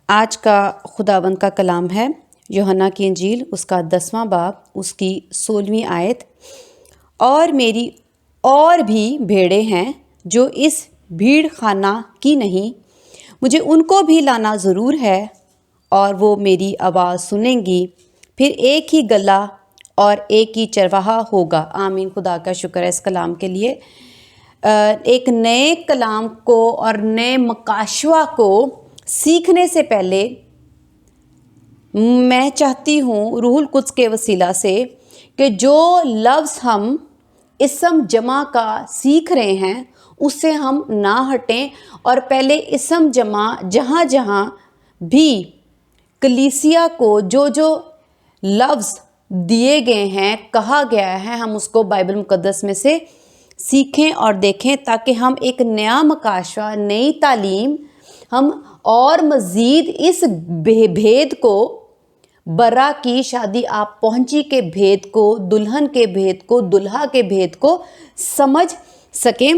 آج کا خداوند کا کلام ہے یوحنا کی انجیل، اس کا 10واں باب، اس کی 16ویں آیت۔ اور میری اور بھی بھیڑیں ہیں جو اس بھیڑ خانہ کی نہیں، مجھے ان کو بھی لانا ضرور ہے، اور وہ میری آواز سنیں گی، پھر ایک ہی گلہ اور ایک ہی چرواہا ہوگا۔ آمین۔ خدا کا شکر ہے اس کلام کے لیے۔ ایک نئے کلام کو اور نئے مکاشوہ کو سیکھنے سے پہلے میں چاہتی ہوں روح القدس کے وسیلہ سے کہ جو لفظ ہم اسم جمع کا سیکھ رہے ہیں اس سے ہم نہ ہٹیں، اور پہلے اسم جمع جہاں جہاں بھی کلیسیا کو جو لفظ دیے گئے ہیں، کہا گیا ہے، ہم اس کو بائبل مقدس میں سے سیکھیں اور دیکھیں، تاکہ ہم ایک نیا مکاشفہ، نئی تعلیم، ہم اور مزید اس بھید کو، برا کی شادی آپ پہنچی کے بھید کو، دلہن کے بھید کو، دلہا کے بھید کو سمجھ سکیں۔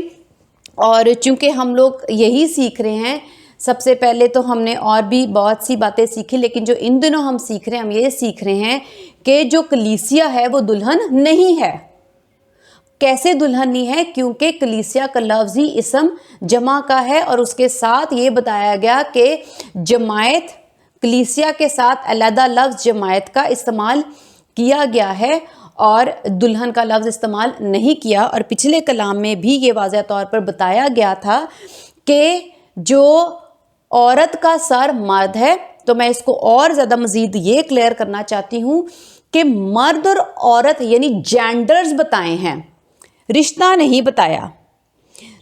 اور چونکہ ہم لوگ یہی سیکھ رہے ہیں، سب سے پہلے تو ہم نے اور بھی بہت سی باتیں سیکھی، لیکن جو ان دنوں ہم سیکھ رہے ہیں، ہم یہ سیکھ رہے ہیں کہ جو کلیسیا ہے وہ دلہن نہیں ہے۔ کیسے دلہن نہیں ہے؟ کیونکہ کلیسیا کا لفظ ہی اسم جمع کا ہے، اور اس کے ساتھ یہ بتایا گیا کہ جماعت، کلیسیا کے ساتھ علیحدہ لفظ جماعت کا استعمال کیا گیا ہے اور دلہن کا لفظ استعمال نہیں کیا۔ اور پچھلے کلام میں بھی یہ واضح طور پر بتایا گیا تھا کہ جو عورت کا سر مرد ہے، تو میں اس کو اور زیادہ مزید یہ کلیئر کرنا چاہتی ہوں کہ مرد اور عورت یعنی جینڈرز بتائے ہیں، رشتہ نہیں بتایا۔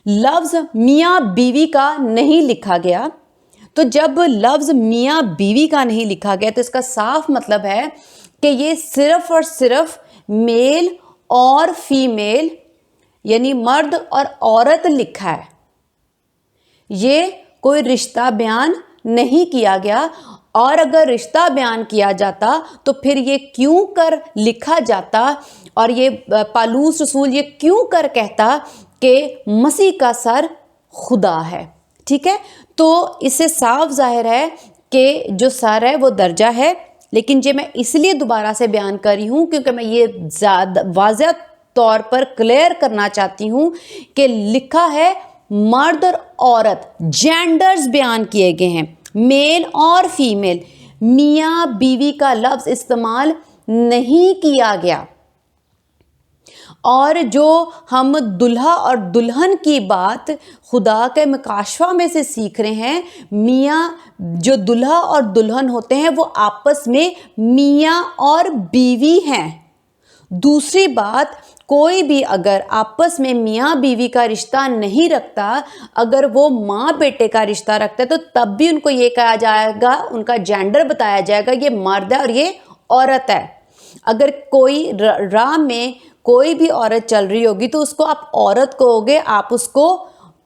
لفظ میاں بیوی کا نہیں لکھا گیا، تو جب لفظ میاں بیوی کا نہیں لکھا گیا تو اس کا صاف مطلب ہے کہ یہ صرف اور صرف میل اور فیمیل یعنی مرد اور عورت لکھا ہے، یہ کوئی رشتہ بیان نہیں کیا گیا۔ اور اگر رشتہ بیان کیا جاتا تو پھر یہ کیوں کر لکھا جاتا، اور یہ پالوس رسول یہ کیوں کر کہتا کہ مسیح کا سر خدا ہے؟ ٹھیک ہے، تو اس سے صاف ظاہر ہے کہ جو سر ہے وہ درجہ ہے۔ لیکن یہ میں اس لیے دوبارہ سے بیان کر رہی ہوں کیونکہ میں یہ زیادہ واضح طور پر کلیئر کرنا چاہتی ہوں کہ لکھا ہے مرد اور عورت، جینڈرز بیان کیے گئے ہیں، میل اور فیمیل، میاں بیوی کا لفظ استعمال نہیں کیا گیا۔ اور جو ہم دلہا اور دلہن کی بات خدا کے مکاشفہ میں سے سیکھ رہے ہیں، میاں جو دلہا اور دلہن ہوتے ہیں وہ آپس میں میاں اور بیوی ہیں۔ دوسری بات، کوئی بھی اگر آپس میں میاں بیوی کا رشتہ نہیں رکھتا، اگر وہ ماں بیٹے کا رشتہ رکھتا ہے تو تب بھی ان کو یہ کہا جائے گا، ان کا جینڈر بتایا جائے گا، یہ مرد ہے اور یہ عورت ہے۔ اگر کوئی راہ میں کوئی بھی عورت چل رہی ہوگی تو اس کو آپ عورت کہو گے، آپ اس کو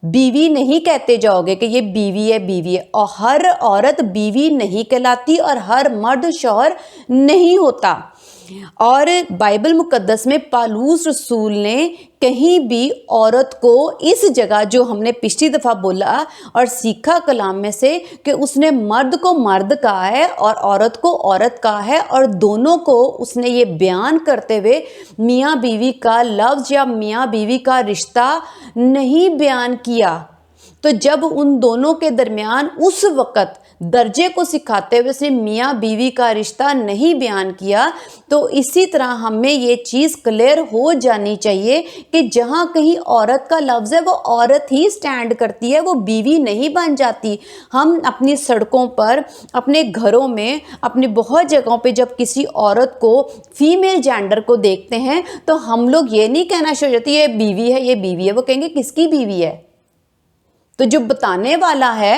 بیوی نہیں کہتے جاؤ گے کہ یہ بیوی ہے، بیوی ہے۔ اور ہر عورت بیوی نہیں کہلاتی اور ہر مرد شوہر نہیں ہوتا۔ اور بائبل مقدس میں پالوس رسول نے کہیں بھی عورت کو اس جگہ جو ہم نے پچھلی دفعہ بولا اور سیکھا کلام میں سے کہ اس نے مرد کو مرد کہا ہے اور عورت کو عورت کہا ہے، اور دونوں کو اس نے یہ بیان کرتے ہوئے میاں بیوی کا لفظ یا میاں بیوی کا رشتہ نہیں بیان کیا۔ تو جب ان دونوں کے درمیان اس وقت درجے کو سکھاتے ہوئے اس نے میاں بیوی کا رشتہ نہیں بیان کیا، تو اسی طرح ہمیں یہ چیز کلیئر ہو جانی چاہیے کہ جہاں کہیں عورت کا لفظ ہے وہ عورت ہی سٹینڈ کرتی ہے، وہ بیوی نہیں بن جاتی۔ ہم اپنی سڑکوں پر، اپنے گھروں میں، اپنی بہت جگہوں پہ جب کسی عورت کو، فیمیل جینڈر کو دیکھتے ہیں تو ہم لوگ یہ نہیں کہنا شروع ہوتی یہ بیوی ہے، یہ بیوی ہے۔ وہ کہیں گے کس کی بیوی ہے؟ تو جو بتانے والا ہے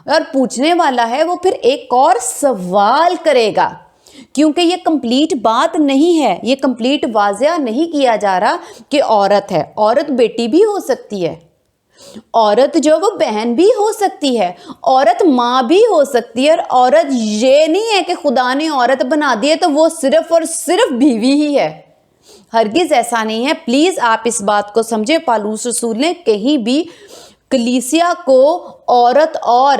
اور پوچھنے والا ہے وہ پھر ایک اور سوال کرے گا، کیونکہ یہ کمپلیٹ بات نہیں ہے، یہ کمپلیٹ واضح نہیں کیا جا رہا کہ عورت ہے۔ عورت بیٹی بھی ہو سکتی ہے، عورت جو وہ بہن بھی ہو سکتی ہے، عورت ماں بھی ہو سکتی ہے، اور عورت یہ نہیں ہے کہ خدا نے عورت بنا دی ہے تو وہ صرف اور صرف بیوی ہی ہے۔ ہرگز ایسا نہیں ہے، پلیز آپ اس بات کو سمجھیں۔ پالوس رسول نے کہیں بھی کلیسیا کو عورت اور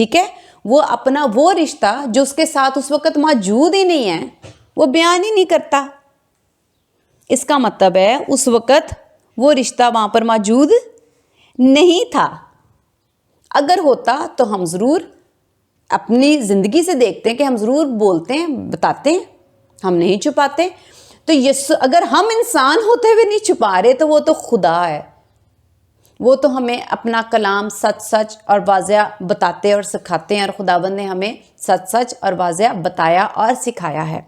ٹھیک ہے، وہ اپنا وہ رشتہ جو اس کے ساتھ اس وقت موجود ہی نہیں ہے وہ بیان ہی نہیں کرتا۔ اس کا مطلب ہے اس وقت وہ رشتہ وہاں پر موجود نہیں تھا۔ اگر ہوتا تو ہم ضرور اپنی زندگی سے دیکھتے ہیں کہ ہم ضرور بولتے ہیں، بتاتے ہیں، ہم نہیں چھپاتے۔ تو اگر ہم انسان ہوتے ہوئے نہیں چھپا رہے تو وہ تو خدا ہے، وہ تو ہمیں اپنا کلام سچ سچ اور واضح بتاتے اور سکھاتے ہیں، اور خداوند نے ہمیں سچ سچ اور واضح بتایا اور سکھایا ہے۔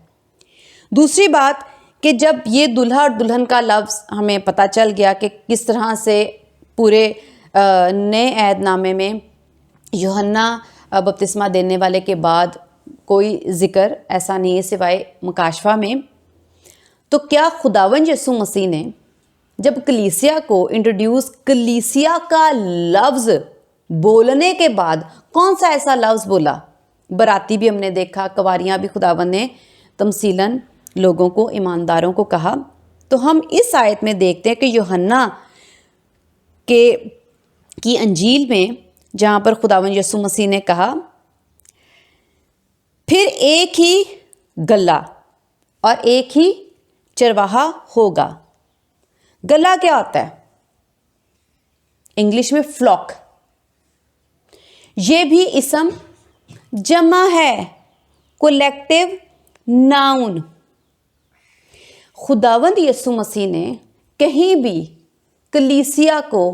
دوسری بات کہ جب یہ دلہا اور دلہن کا لفظ ہمیں پتہ چل گیا کہ کس طرح سے پورے نئے عہد نامے میں یوحنا بپتسمہ دینے والے کے بعد کوئی ذکر ایسا نہیں ہے سوائے مکاشفہ میں، تو کیا خداوند یسوع مسیح نے جب کلیسیا کو انٹروڈیوس، کلیسیا کا لفظ بولنے کے بعد کون سا ایسا لفظ بولا؟ براتی بھی ہم نے دیکھا، کواریاں بھی خداوند نے تمثیلاً لوگوں کو، ایمانداروں کو کہا۔ تو ہم اس آیت میں دیکھتے ہیں کہ یوحنا کی انجیل میں جہاں پر خداوند یسوع مسیح نے کہا پھر ایک ہی گلہ اور ایک ہی چرواہا ہوگا۔ گلہ کیا ہوتا ہے؟ انگلش میں فلاک، یہ بھی اسم جمع ہے، کولیکٹیو ناؤن۔ خداوند یسوع مسیح نے کہیں بھی کلیسیا کو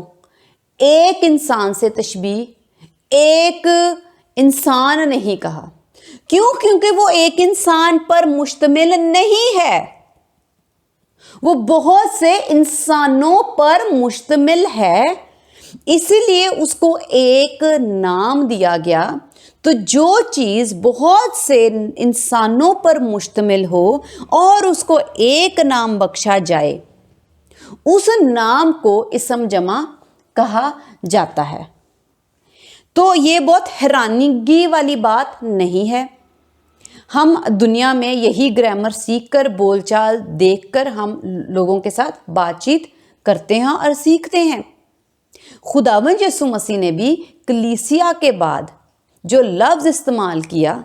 ایک انسان سے تشبیہ، ایک انسان نہیں کہا۔ کیوں؟ کیونکہ وہ ایک انسان پر مشتمل نہیں ہے، وہ بہت سے انسانوں پر مشتمل ہے، اسی لیے اس کو ایک نام دیا گیا۔ تو جو چیز بہت سے انسانوں پر مشتمل ہو اور اس کو ایک نام بخشا جائے، اس نام کو اسم جمع کہا جاتا ہے۔ تو یہ بہت حیرانگی والی بات نہیں ہے۔ ہم دنیا میں یہی گرامر سیکھ کر، بول چال دیکھ کر ہم لوگوں کے ساتھ بات چیت کرتے ہیں اور سیکھتے ہیں۔ خداوند یسوع مسیح نے بھی کلیسیا کے بعد جو لفظ استعمال کیا،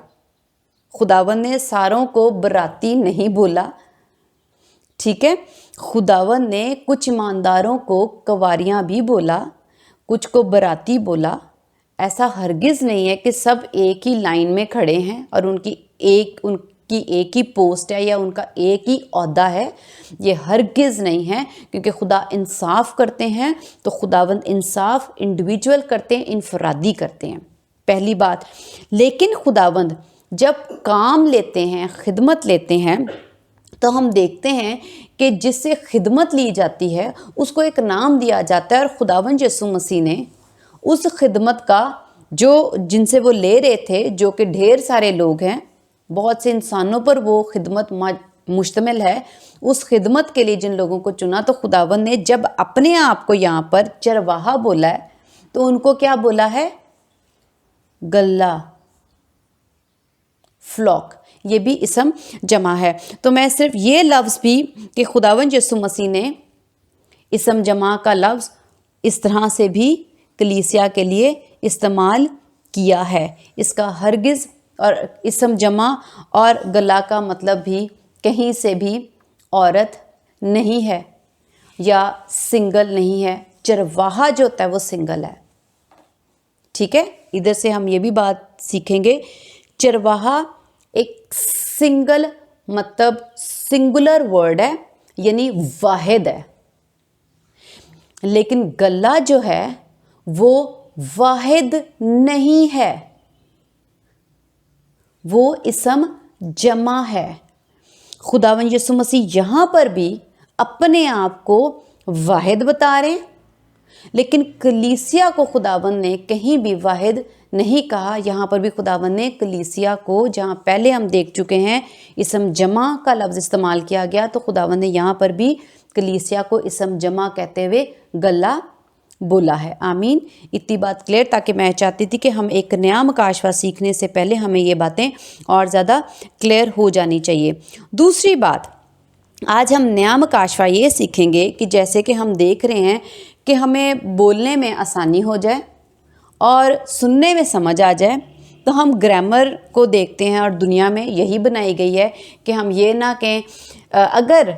خداوند نے ساروں کو براتی نہیں بولا، ٹھیک ہے؟ خداوند نے کچھ ایمانداروں کو کواریاں بھی بولا، کچھ کو براتی بولا۔ ایسا ہرگز نہیں ہے کہ سب ایک ہی لائن میں کھڑے ہیں اور ان کی ایک ہی پوسٹ ہے یا ان کا ایک ہی عہدہ ہے، یہ ہرگز نہیں ہے، کیونکہ خدا انصاف کرتے ہیں تو خداوند انصاف انڈیویجول کرتے ہیں، انفرادی کرتے ہیں، پہلی بات۔ لیکن خداوند جب کام لیتے ہیں، خدمت لیتے ہیں، تو ہم دیکھتے ہیں کہ جس سے خدمت لی جاتی ہے اس کو ایک نام دیا جاتا ہے، اور خداوند یسوع مسیح نے اس خدمت کا جن سے وہ لے رہے تھے، جو کہ ڈھیر سارے لوگ ہیں، بہت سے انسانوں پر وہ خدمت مشتمل ہے، اس خدمت کے لیے جن لوگوں کو چنا، تو خداوند نے جب اپنے آپ کو یہاں پر چرواہا بولا ہے تو ان کو کیا بولا ہے؟ گلہ، فلاک، یہ بھی اسم جمع ہے۔ تو میں صرف یہ لفظ بھی کہ خداوند یسوع مسیح نے اسم جمع کا لفظ اس طرح سے بھی کلیسیا کے لیے استعمال کیا ہے، اس کا ہرگز، اور اسم جمع اور گلہ کا مطلب بھی کہیں سے بھی عورت نہیں ہے یا سنگل نہیں ہے۔ چرواہا جو ہوتا ہے وہ سنگل ہے، ٹھیک ہے؟ ادھر سے ہم یہ بھی بات سیکھیں گے، چرواہا ایک سنگل مطلب سنگولر ورڈ ہے، یعنی واحد ہے، لیکن گلہ جو ہے وہ واحد نہیں ہے، وہ اسم جمع ہے۔ خداوند یسوع مسیح یہاں پر بھی اپنے آپ کو واحد بتا رہے ہیں، لیکن کلیسیا کو خداوند نے کہیں بھی واحد نہیں کہا۔ یہاں پر بھی خداوند نے کلیسیا کو، جہاں پہلے ہم دیکھ چکے ہیں اسم جمع کا لفظ استعمال کیا گیا، تو خداوند نے یہاں پر بھی کلیسیا کو اسم جمع کہتے ہوئے گلہ بولا ہے۔ آمین۔ اتنی بات کلیئر، تاکہ میں چاہتی تھی کہ ہم ایک نیا مکاشفہ سیکھنے سے پہلے ہمیں یہ باتیں اور زیادہ کلیئر ہو جانی چاہیے۔ دوسری بات، آج ہم نیا مکاشفہ یہ سیکھیں گے کہ جیسے کہ ہم دیکھ رہے ہیں کہ ہمیں بولنے میں آسانی ہو جائے اور سننے میں سمجھ آ جائے تو ہم گرامر کو دیکھتے ہیں، اور دنیا میں یہی بنائی گئی ہے کہ ہم یہ نہ کہیں، اگر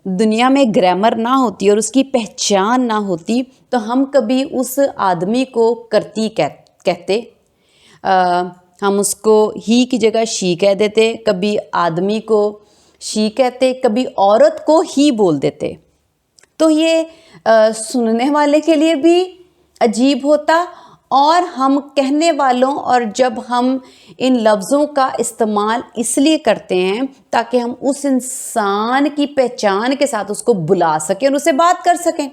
دنیا میں گرامر نہ ہوتی اور اس کی پہچان نہ ہوتی تو ہم کبھی اس آدمی کو کرتی کہتے، ہم اس کو ہی کی جگہ شی کہہ دیتے، کبھی آدمی کو شی کہتے، کبھی عورت کو ہی بول دیتے، تو یہ سننے والے کے لیے بھی عجیب ہوتا، اور ہم کہنے والوں، اور جب ہم ان لفظوں کا استعمال اس لیے کرتے ہیں تاکہ ہم اس انسان کی پہچان کے ساتھ اس کو بلا سکیں اور اسے بات کر سکیں۔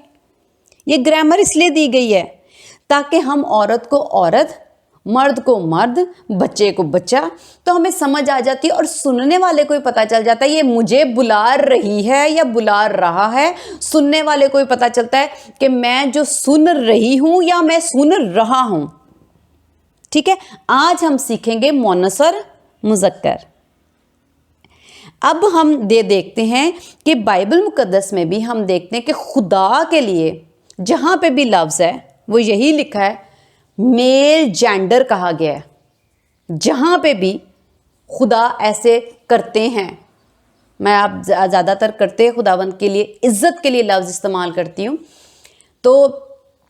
یہ گرامر اس لیے دی گئی ہے تاکہ ہم عورت کو عورت، مرد کو مرد، بچے کو بچہ، تو ہمیں سمجھ آ جاتی ہے، اور سننے والے کو بھی پتہ چل جاتا ہے یہ مجھے بلا رہی ہے یا بلا رہا ہے۔ سننے والے کو بھی پتہ چلتا ہے کہ میں جو سن رہی ہوں یا میں سن رہا ہوں۔ ٹھیک ہے، آج ہم سیکھیں گے مؤنث اور مذکر۔ اب ہم دیکھتے ہیں کہ بائبل مقدس میں بھی ہم دیکھتے ہیں کہ خدا کے لیے جہاں پہ بھی لفظ ہے وہ یہی لکھا ہے، میل جینڈر کہا گیا ہے۔ جہاں پہ بھی خدا ایسے کرتے ہیں، میں آپ زیادہ تر کرتے خداوند کے لیے عزت کے لیے لفظ استعمال کرتی ہوں، تو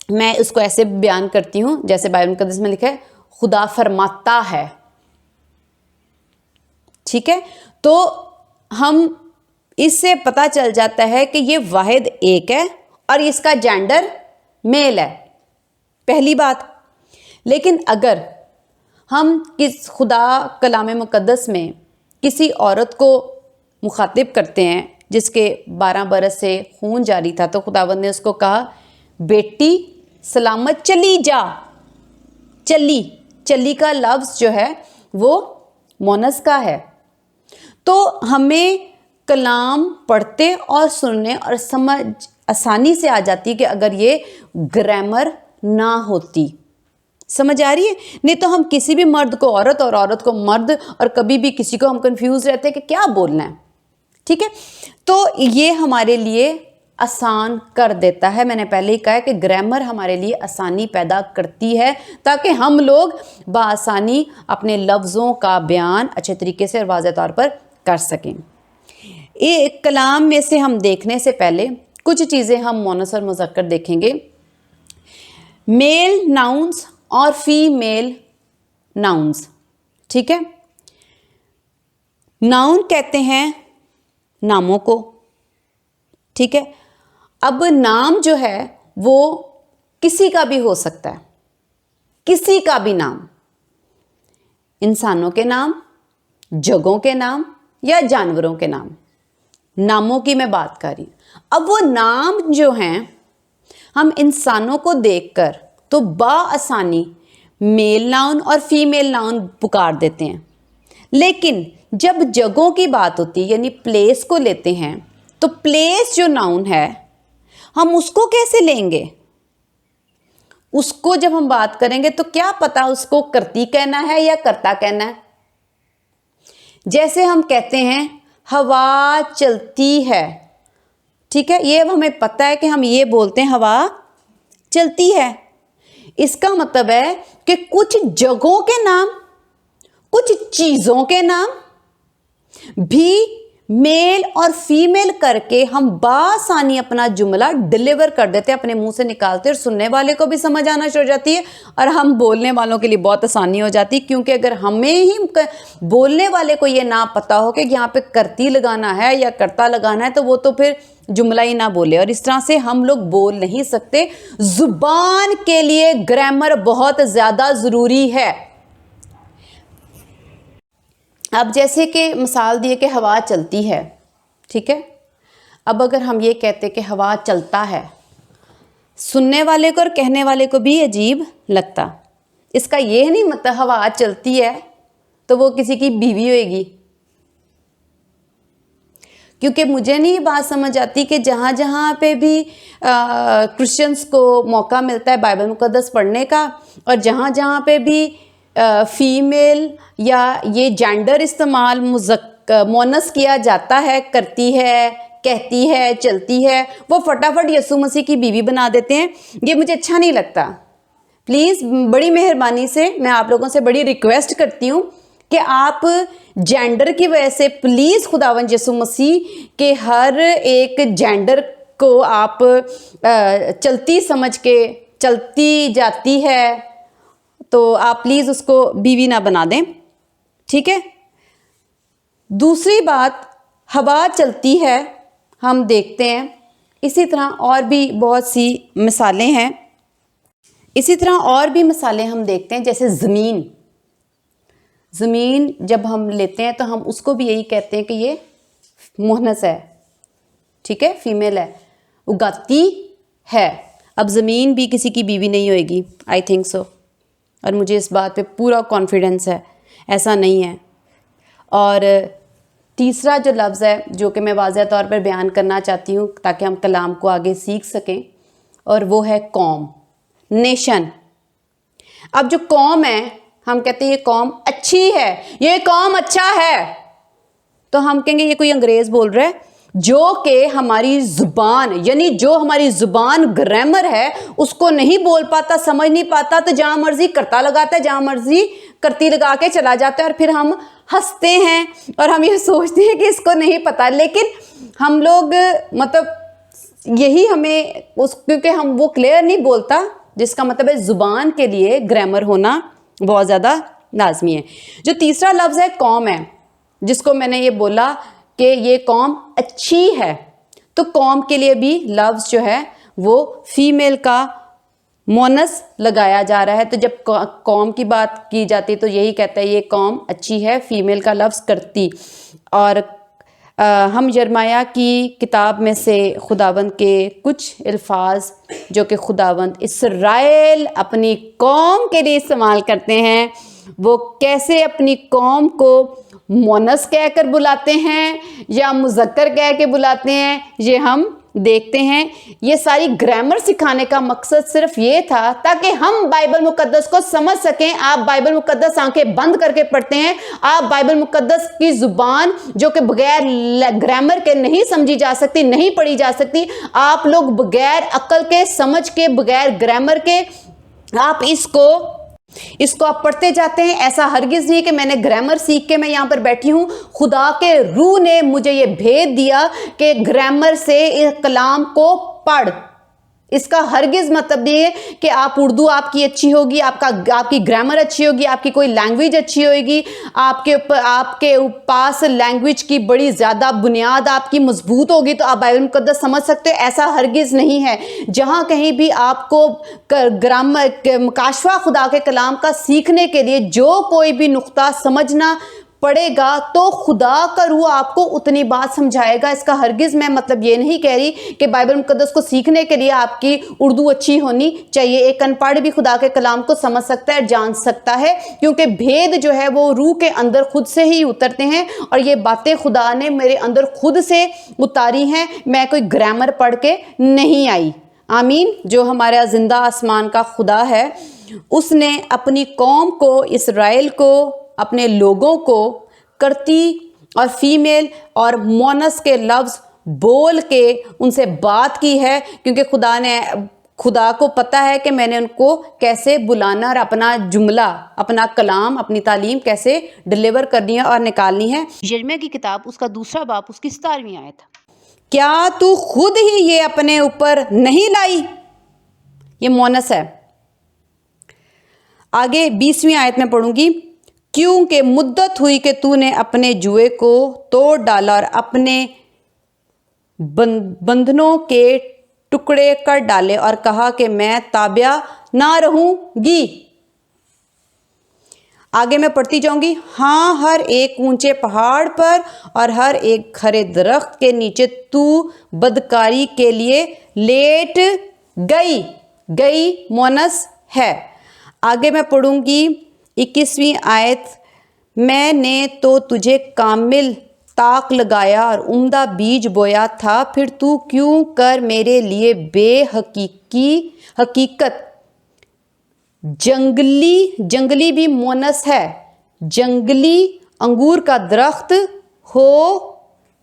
میں اس کو ایسے بیان کرتی ہوں جیسے بائبل مقدس میں لکھا ہے خدا فرماتا ہے۔ ٹھیک ہے، تو ہم اس سے پتہ چل جاتا ہے کہ یہ واحد ایک ہے اور اس کا جینڈر میل ہے، پہلی بات۔ لیکن اگر ہم خدا کلام مقدس میں کسی عورت کو مخاطب کرتے ہیں جس کے 12 برس سے خون جاری تھا، تو خداوند نے اس کو کہا بیٹی سلامت چلی جا۔ چلی کا لفظ جو ہے وہ مؤنث کا ہے۔ تو ہمیں کلام پڑھتے اور سننے اور سمجھ آسانی سے آ جاتی کہ اگر یہ گرامر نہ ہوتی۔ سمجھ آ رہی ہے؟ نہیں تو ہم کسی بھی مرد کو عورت اور عورت کو مرد، اور کبھی بھی کسی کو ہم کنفیوز رہتے ہیں کہ کیا بولنا ہے۔ ٹھیک ہے، تو یہ ہمارے لیے آسان کر دیتا ہے۔ میں نے پہلے ہی کہا ہے کہ گرامر ہمارے لیے آسانی پیدا کرتی ہے تاکہ ہم لوگ بآسانی اپنے لفظوں کا بیان اچھے طریقے سے اور واضح طور پر کر سکیں۔ ایک کلام میں سے ہم دیکھنے سے پہلے کچھ چیزیں ہم مؤنث اور مذکر دیکھیں گے۔ میل ناؤنز اور فیمیل ناؤنز۔ ٹھیک ہے، ناؤن کہتے ہیں ناموں کو۔ ٹھیک ہے، اب نام جو ہے وہ کسی کا بھی ہو سکتا ہے، کسی کا بھی نام، انسانوں کے نام، جگہوں کے نام یا جانوروں کے نام، ناموں کی میں بات کر رہی ہوں۔ اب وہ نام جو ہیں ہم انسانوں کو دیکھ کر تو بآسانی میل ناؤن اور فیمیل ناؤن پکار دیتے ہیں، لیکن جب جگہوں کی بات ہوتی ہے یعنی پلیس کو لیتے ہیں تو پلیس جو ناؤن ہے ہم اس کو کیسے لیں گے؟ اس کو جب ہم بات کریں گے تو کیا پتا اس کو کرتی کہنا ہے یا کرتا کہنا ہے۔ جیسے ہم کہتے ہیں ہوا چلتی ہے، ٹھیک ہے، یہ ہمیں پتہ ہے کہ ہم یہ بولتے ہیں ہوا چلتی ہے۔ اس کا مطلب ہے کہ کچھ جگہوں کے نام، کچھ چیزوں کے نام بھی میل اور فیمیل کر کے ہم بآسانی اپنا جملہ ڈیلیور کر دیتے، اپنے منہ سے نکالتے، اور سننے والے کو بھی سمجھ آنا شروع ہو جاتی ہے اور ہم بولنے والوں کے لیے بہت آسانی ہو جاتی، کیونکہ اگر ہمیں ہی بولنے والے کو یہ نہ پتا ہو کہ یہاں پہ کرتی لگانا ہے یا کرتا لگانا ہے تو وہ تو پھر جملہ ہی نہ بولے، اور اس طرح سے ہم لوگ بول نہیں سکتے۔ زبان کے لیے گرامر بہت زیادہ ضروری ہے۔ اب جیسے کہ مثال دیے کہ ہوا چلتی ہے، ٹھیک ہے، اب اگر ہم یہ کہتے کہ ہوا چلتا ہے، سننے والے کو اور کہنے والے کو بھی عجیب لگتا۔ اس کا یہ نہیں مطلب ہوا چلتی ہے تو وہ کسی کی بیوی ہوئے گی، کیونکہ مجھے نہیں یہ بات سمجھ آتی کہ جہاں جہاں پہ بھی کرسچنس کو موقع ملتا ہے بائبل مقدس پڑھنے کا، اور جہاں جہاں پہ بھی فیمیل یا یہ جینڈر استعمال مؤنث کیا جاتا ہے، کرتی ہے، کہتی ہے، چلتی ہے، وہ فٹافٹ یسوع مسیح کی بیوی بنا دیتے ہیں۔ یہ مجھے اچھا نہیں لگتا۔ پلیز بڑی مہربانی سے میں آپ لوگوں سے بڑی ریکویسٹ کرتی ہوں کہ آپ جینڈر کی وجہ سے پلیز خداوند یسوع مسیح کے ہر ایک جینڈر کو آپ چلتی سمجھ کے چلتی جاتی ہے تو آپ پلیز اس کو بیوی نہ بنا دیں، ٹھیک ہے؟ دوسری بات، ہوا چلتی ہے، ہم دیکھتے ہیں، اسی طرح اور بھی بہت سی مثالیں ہیں، اسی طرح اور بھی مثالیں ہم دیکھتے ہیں، جیسے زمین جب ہم لیتے ہیں تو ہم اس کو بھی یہی کہتے ہیں کہ یہ مؤنث ہے، ٹھیک ہے، فیمیل ہے، اگاتی ہے۔ اب زمین بھی کسی کی بیوی نہیں ہوئے گی، آئی تھنک سو، اور مجھے اس بات پہ پورا کانفیڈنس ہے، ایسا نہیں ہے۔ اور تیسرا جو لفظ ہے جو کہ میں واضح طور پر بیان کرنا چاہتی ہوں تاکہ ہم کلام کو آگے سیکھ سکیں، اور وہ ہے قوم، نیشن۔ اب جو قوم ہے، ہم کہتے ہیں یہ قوم اچھی ہے، یہ قوم اچھا ہے، تو ہم کہیں گے یہ کوئی انگریز بول رہا ہے، جو کہ ہماری زبان، یعنی جو ہماری زبان گرامر ہے اس کو نہیں بول پاتا، سمجھ نہیں پاتا، تو جہاں مرضی کرتا لگاتا ہے، جہاں مرضی کرتی لگا کے چلا جاتا ہے، اور پھر ہم ہنستے ہیں اور ہم یہ سوچتے ہیں کہ اس کو نہیں پتا، لیکن ہم لوگ مطلب یہی ہمیں کیونکہ ہم وہ کلیئر نہیں بولتا، جس کا مطلب ہے زبان کے لیے گرامر ہونا بہت زیادہ لازمی ہے۔ جو تیسرا لفظ ہے قوم ہے، جس کو میں نے یہ بولا کہ یہ قوم اچھی ہے، تو قوم کے لیے بھی لفظ جو ہے وہ فیمیل کا مؤنث لگایا جا رہا ہے، تو جب قوم کی بات کی جاتی تو یہی کہتا ہے یہ قوم اچھی ہے، فیمیل کا لفظ کرتی۔ اور ہم یرمیہ کی کتاب میں سے خداوند کے کچھ الفاظ جو کہ خداوند اسرائیل اپنی قوم کے لیے استعمال کرتے ہیں، وہ کیسے اپنی قوم کو مؤنث کہہ کر بلاتے ہیں یا مذکر کہہ کے بلاتے ہیں، یہ ہم دیکھتے ہیں۔ یہ ساری گرامر سکھانے کا مقصد صرف یہ تھا تاکہ ہم بائبل مقدس کو سمجھ سکیں۔ آپ بائبل مقدس آنکھیں بند کر کے پڑھتے ہیں، آپ بائبل مقدس کی زبان جو کہ بغیر گرامر کے نہیں سمجھی جا سکتی، نہیں پڑھی جا سکتی، آپ لوگ بغیر عقل کے، سمجھ کے، بغیر گرامر کے آپ اس کو آپ پڑھتے جاتے ہیں۔ ایسا ہرگز نہیں کہ میں نے گرامر سیکھ کے میں یہاں پر بیٹھی ہوں، خدا کے روح نے مجھے یہ بھیج دیا کہ گرامر سے کلام کو پڑھ۔ اس کا ہرگز مطلب یہ ہے کہ آپ اردو آپ کی اچھی ہوگی، آپ کی گرامر اچھی ہوگی، آپ کی کوئی لینگویج اچھی ہوگی، آپ کے پاس لینگویج کی بڑی زیادہ بنیاد آپ کی مضبوط ہوگی تو آپ بائبل مقدس سمجھ سکتے ہو، ایسا ہرگز نہیں ہے۔ جہاں کہیں بھی آپ کو گرامر مکاشفہ خدا کے کلام کا سیکھنے کے لیے جو کوئی بھی نقطہ سمجھنا پڑے گا تو خدا کا روح آپ کو اتنی بات سمجھائے گا۔ اس کا ہرگز میں مطلب یہ نہیں کہہ رہی کہ بائبل مقدس کو سیکھنے کے لیے آپ کی اردو اچھی ہونی چاہیے۔ ایک ان پڑھ بھی خدا کے کلام کو سمجھ سکتا ہے، جان سکتا ہے، کیونکہ بھید جو ہے وہ روح کے اندر خود سے ہی اترتے ہیں، اور یہ باتیں خدا نے میرے اندر خود سے اتاری ہیں، میں کوئی گرامر پڑھ کے نہیں آئی۔ آمین۔ جو ہمارا زندہ آسمان کا خدا ہے، اس نے اپنی قوم کو، اسرائیل کو، اپنے لوگوں کو کرتی اور فیمیل اور مؤنث کے لفظ بول کے ان سے بات کی ہے، کیونکہ خدا کو پتا ہے کہ میں نے ان کو کیسے بلانا اور اپنا جملہ، اپنا کلام، اپنی تعلیم کیسے ڈیلیور کرنی ہے اور نکالنی ہے۔ یرمیہ کی کتاب اس کا 2 باب اس کی 17ویں آیت، کیا تو خود ہی یہ اپنے اوپر نہیں لائی؟ یہ مؤنث ہے۔ آگے 20ویں آیت میں پڑھوں گی، کیونکہ مدت ہوئی کہ تو نے اپنے جوئے کو توڑ ڈالا اور اپنے بندھنوں کے ٹکڑے کر ڈالے اور کہا کہ میں تابع نہ رہوں گی۔ آگے میں پڑھتی جاؤں گی، ہاں ہر ایک اونچے پہاڑ پر اور ہر ایک ہرے درخت کے نیچے تو بدکاری کے لیے لیٹ گئی مؤنث ہے۔ آگے میں پڑھوں گی 21ویں آیت، میں نے تو تجھے کامل طاق لگایا اور عمدہ بیج بویا تھا، پھر تو کیوں کر میرے لیے بے حقیقت جنگلی بھی مؤنث ہے، جنگلی انگور کا درخت ہو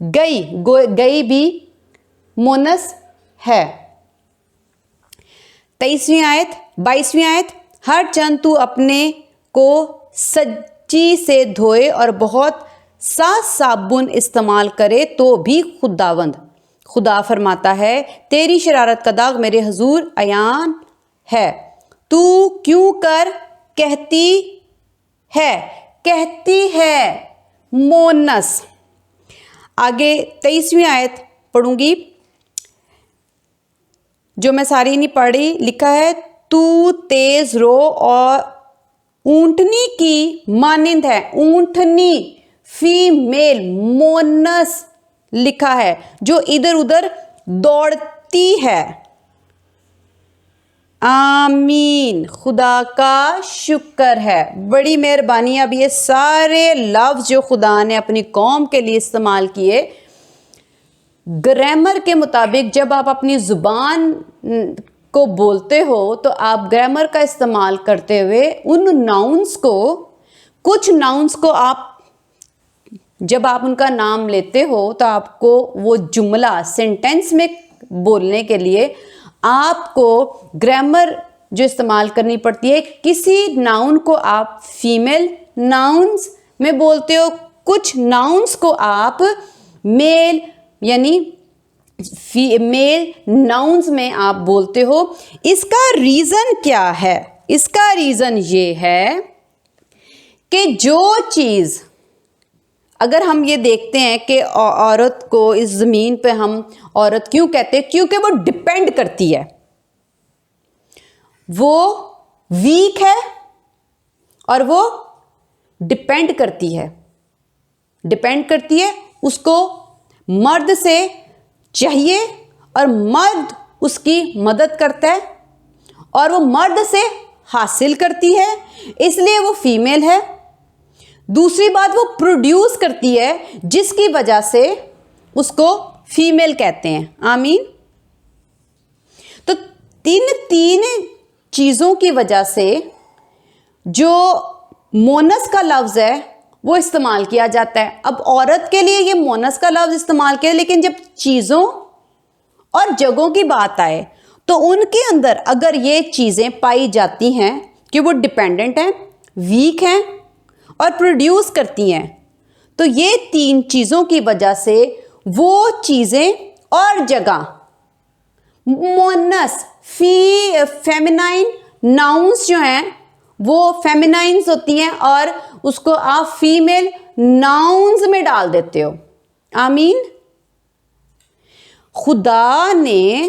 گئی بھی مؤنث ہے۔ 22ویں آیت، ہر چند تو اپنے کو سچی سے دھوئے اور بہت سا صابن استعمال کرے تو بھی خدا فرماتا ہے تیری شرارت کا داغ میرے حضور عیان ہے. تو کیوں کر کہتی ہے مونس. آگے 23ویں آیت پڑھوں گی جو میں ساری نہیں پڑھی. لکھا ہے تو تیز رو اور اونٹنی کی مانند ہے. اونٹنی فیمیل مونس لکھا ہے جو ادھر ادھر دوڑتی ہے. آمین. خدا کا شکر ہے. بڑی مہربانی. اب یہ سارے لفظ جو خدا نے اپنی قوم کے لیے استعمال کیے گرامر کے مطابق، جب آپ اپنی زبان کو بولتے ہو تو آپ گرامر کا استعمال کرتے ہوئے ان ناؤنس کو، کچھ ناؤنس کو آپ جب آپ ان کا نام لیتے ہو تو آپ کو وہ جملہ سینٹینس میں بولنے کے لیے آپ کو گرامر جو استعمال کرنی پڑتی ہے. کسی ناؤن کو آپ فیمیل ناؤنس میں بولتے ہو، کچھ ناؤنس کو آپ میل یعنی فیمیل ناؤنس میں آپ بولتے ہو. اس کا ریزن کیا ہے؟ اس کا ریزن یہ ہے کہ جو چیز، اگر ہم یہ دیکھتے ہیں کہ عورت کو اس زمین پہ ہم عورت کیوں کہتے ہیں؟ کیونکہ وہ ڈیپینڈ کرتی ہے، وہ ویک ہے اور وہ ڈیپینڈ کرتی ہے. اس کو مرد سے چاہیے اور مرد اس کی مدد کرتا ہے اور وہ مرد سے حاصل کرتی ہے، اس لیے وہ فیمیل ہے. دوسری بات، وہ پروڈیوس کرتی ہے جس کی وجہ سے اس کو فیمیل کہتے ہیں. آمین. تو تین چیزوں کی وجہ سے جو مونس کا لفظ ہے وہ استعمال کیا جاتا ہے. اب عورت کے لیے یہ مونس کا لفظ استعمال کیا، لیکن جب چیزوں اور جگہوں کی بات آئے تو ان کے اندر اگر یہ چیزیں پائی جاتی ہیں کہ وہ ڈیپینڈنٹ ہیں، ویک ہیں اور پروڈیوس کرتی ہیں، تو یہ تین چیزوں کی وجہ سے وہ چیزیں اور جگہ مونس فیمینائن ناؤنس جو ہیں وہ فیمینائنز ہوتی ہیں اور اس کو آپ فیمیل ناؤنز میں ڈال دیتے ہو. آمین. خدا نے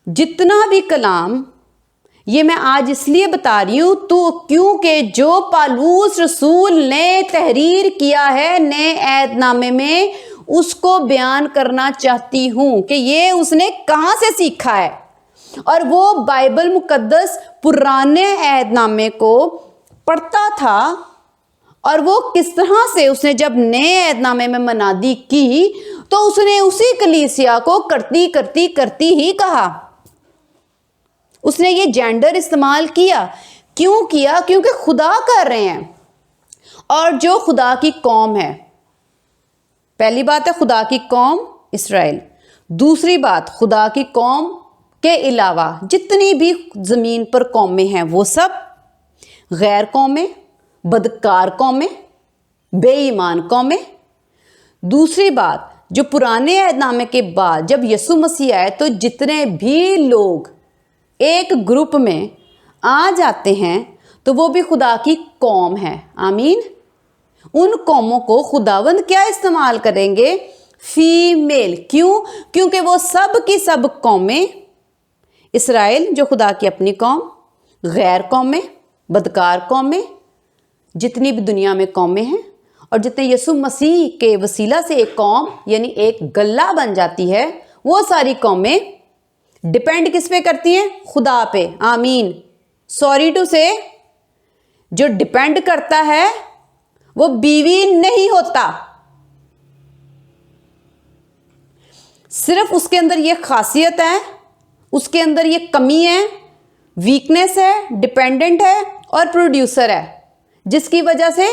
جتنا بھی کلام، یہ میں آج اس لیے بتا رہی ہوں تو کیونکہ جو پالوس رسول نے تحریر کیا ہے نئے عہد نامے میں، اس کو بیان کرنا چاہتی ہوں کہ یہ اس نے کہاں سے سیکھا ہے. اور وہ بائبل مقدس پرانے عہد نامے کو پڑھتا تھا اور وہ کس طرح سے اس نے جب نئے عہد نامے میں منادی کی تو اس نے اسی کلیسیا کو کرتی ہی کہا. اس نے یہ جینڈر استعمال کیا. کیوں کیا؟ کیونکہ خدا کر رہے ہیں اور جو خدا کی قوم ہے. پہلی بات ہے خدا کی قوم اسرائیل. دوسری بات، خدا کی قوم کے علاوہ جتنی بھی زمین پر قومیں ہیں وہ سب غیر قومیں، بدکار قومیں، بے ایمان قومیں. دوسری بات، جو پرانے عہد نامے کے بعد جب یسوع مسیح آئے تو جتنے بھی لوگ ایک گروپ میں آ جاتے ہیں تو وہ بھی خدا کی قوم ہے. آمین. ان قوموں کو خداوند کیا استعمال کریں گے؟ فیمیل. کیوں؟ کیونکہ وہ سب کی سب قومیں، اسرائیل جو خدا کی اپنی قوم، غیر قومیں، بدکار قومیں، جتنی بھی دنیا میں قومیں ہیں اور جتنے یسوع مسیح کے وسیلہ سے ایک قوم یعنی ایک گلہ بن جاتی ہے، وہ ساری قومیں ڈیپینڈ کس پہ کرتی ہیں؟ خدا پہ. آمین. سوری ٹو سے جو ڈیپینڈ کرتا ہے وہ بیوی نہیں ہوتا. صرف اس کے اندر یہ خاصیت ہے، اس کے اندر یہ کمی ہے، ویکنس ہے، ڈیپینڈنٹ ہے اور پروڈیوسر ہے، جس کی وجہ سے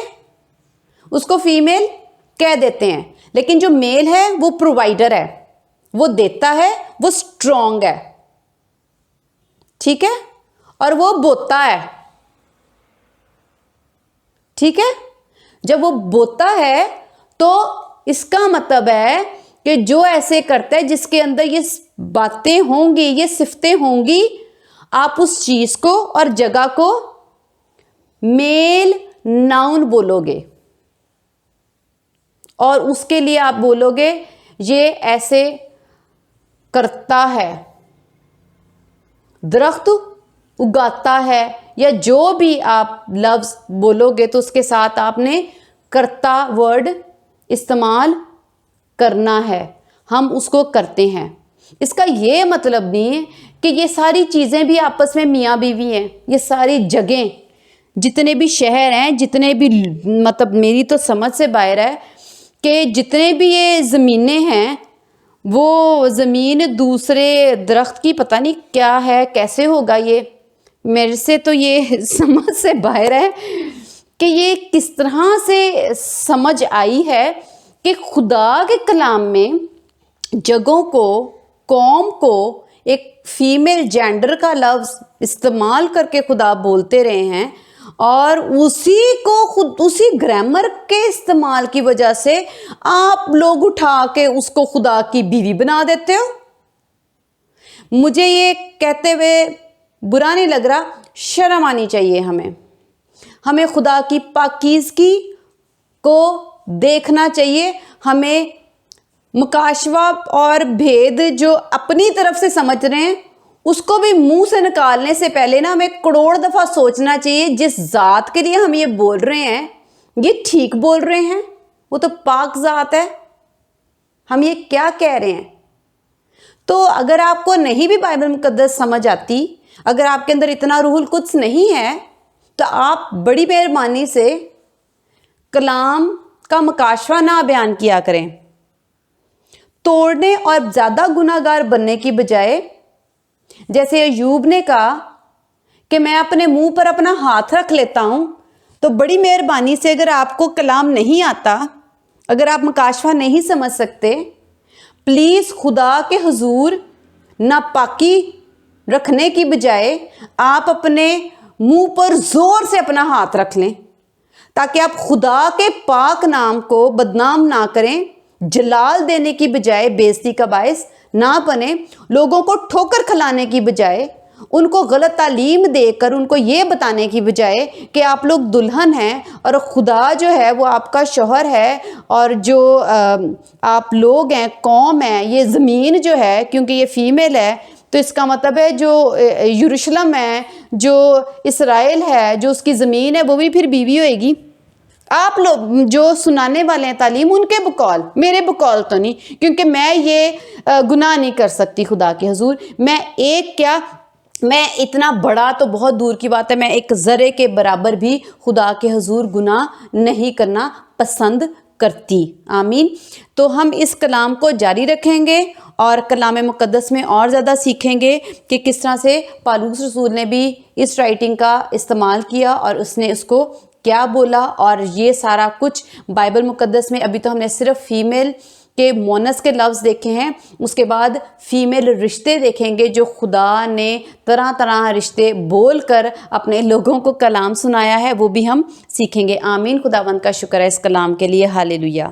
اس کو فیمیل کہہ دیتے ہیں. لیکن جو میل ہے وہ پرووائڈر ہے، وہ دیتا ہے، وہ اسٹرانگ ہے. ٹھیک ہے. اور وہ بوتا ہے. ٹھیک ہے, جب وہ بوتا ہے تو اس کا مطلب ہے کہ جو ایسے کرتا ہے جس کے اندر یہ باتیں ہوں گی, یہ صفتیں ہوں گی, آپ اس چیز کو اور جگہ کو میل ناؤن بولو گے, اور اس کے لیے آپ بولو گے یہ ایسے کرتا ہے, درخت اگاتا ہے, یا جو بھی آپ لفظ بولو گے تو اس کے ساتھ آپ نے کرتا ورڈ استعمال کرنا ہے. ہم اس کو کرتے ہیں. اس کا یہ مطلب نہیں ہے کہ یہ ساری چیزیں بھی آپس میں میاں بیوی ہیں. یہ ساری جگہیں, جتنے بھی شہر ہیں, جتنے بھی, مطلب میری تو سمجھ سے باہر ہے کہ جتنے بھی یہ زمینیں ہیں, وہ زمین دوسرے درخت کی پتہ نہیں کیا ہے, کیسے ہوگا یہ, میرے سے تو یہ سمجھ سے باہر ہے کہ یہ کس طرح سے سمجھ آئی ہے کہ خدا کے کلام میں جگہوں کو, قوم کو ایک فیمیل جینڈر کا لفظ استعمال کر کے خدا بولتے رہے ہیں, اور اسی کو خود اسی گرامر کے استعمال کی وجہ سے آپ لوگ اٹھا کے اس کو خدا کی بیوی بنا دیتے ہو. مجھے یہ کہتے ہوئے برا نہیں لگ رہا, شرم آنی چاہیے ہمیں. ہمیں خدا کی پاکیزگی کو دیکھنا چاہیے. ہمیں مکاشفہ اور بھید جو اپنی طرف سے سمجھ رہے ہیں اس کو بھی منہ سے نکالنے سے پہلے نا ہمیں کروڑ دفعہ سوچنا چاہیے جس ذات کے لیے ہم یہ بول رہے ہیں یہ ٹھیک بول رہے ہیں, وہ تو پاک ذات ہے, ہم یہ کیا کہہ رہے ہیں. تو اگر آپ کو نہیں بھی بائبل مقدس سمجھ آتی, اگر آپ کے اندر اتنا روح القدس نہیں ہے, تو آپ بڑی مہربانی سے کلام کا مکاشفہ نہ بیان کیا کریں. توڑنے اور زیادہ گناہ گار بننے کی بجائے جیسے ایوب نے کہا کہ میں اپنے منہ پر اپنا ہاتھ رکھ لیتا ہوں, تو بڑی مہربانی سے اگر آپ کو کلام نہیں آتا, اگر آپ مکاشفہ نہیں سمجھ سکتے, پلیز خدا کے حضور ناپاکی رکھنے کی بجائے آپ اپنے منہ پر زور سے اپنا ہاتھ رکھ لیں, تاکہ آپ خدا کے پاک نام کو بدنام نہ کریں, جلال دینے کی بجائے بےزتی کا باعث نہ بنے, لوگوں کو ٹھوکر کھلانے کی بجائے, ان کو غلط تعلیم دے کر ان کو یہ بتانے کی بجائے کہ آپ لوگ دلہن ہیں اور خدا جو ہے وہ آپ کا شوہر ہے, اور جو آپ لوگ ہیں, قوم ہے, یہ زمین جو ہے کیونکہ یہ فیمیل ہے تو اس کا مطلب ہے جو یروشلم ہے, جو اسرائیل ہے, جو اس کی زمین ہے, وہ بھی پھر بیوی ہوئے گی. آپ لوگ جو سنانے والے ہیں تعلیم, ان کے بقول, میرے بقول تو نہیں, کیونکہ میں یہ گناہ نہیں کر سکتی خدا کے حضور. میں ایک کیا, میں اتنا بڑا تو بہت دور کی بات ہے, میں ایک ذرے کے برابر بھی خدا کے حضور گناہ نہیں کرنا پسند کرتی. آمین. تو ہم اس کلام کو جاری رکھیں گے اور کلام مقدس میں اور زیادہ سیکھیں گے کہ کس طرح سے پالوس رسول نے بھی اس رائٹنگ کا استعمال کیا اور اس نے اس کو کیا بولا, اور یہ سارا کچھ بائبل مقدس میں. ابھی تو ہم نے صرف فیمیل کے مونس کے لفظ دیکھے ہیں, اس کے بعد فیمیل رشتے دیکھیں گے جو خدا نے طرح طرح رشتے بول کر اپنے لوگوں کو کلام سنایا ہے, وہ بھی ہم سیکھیں گے. آمین. خداوند کا شکر ہے اس کلام کے لیے. ہالےلویا.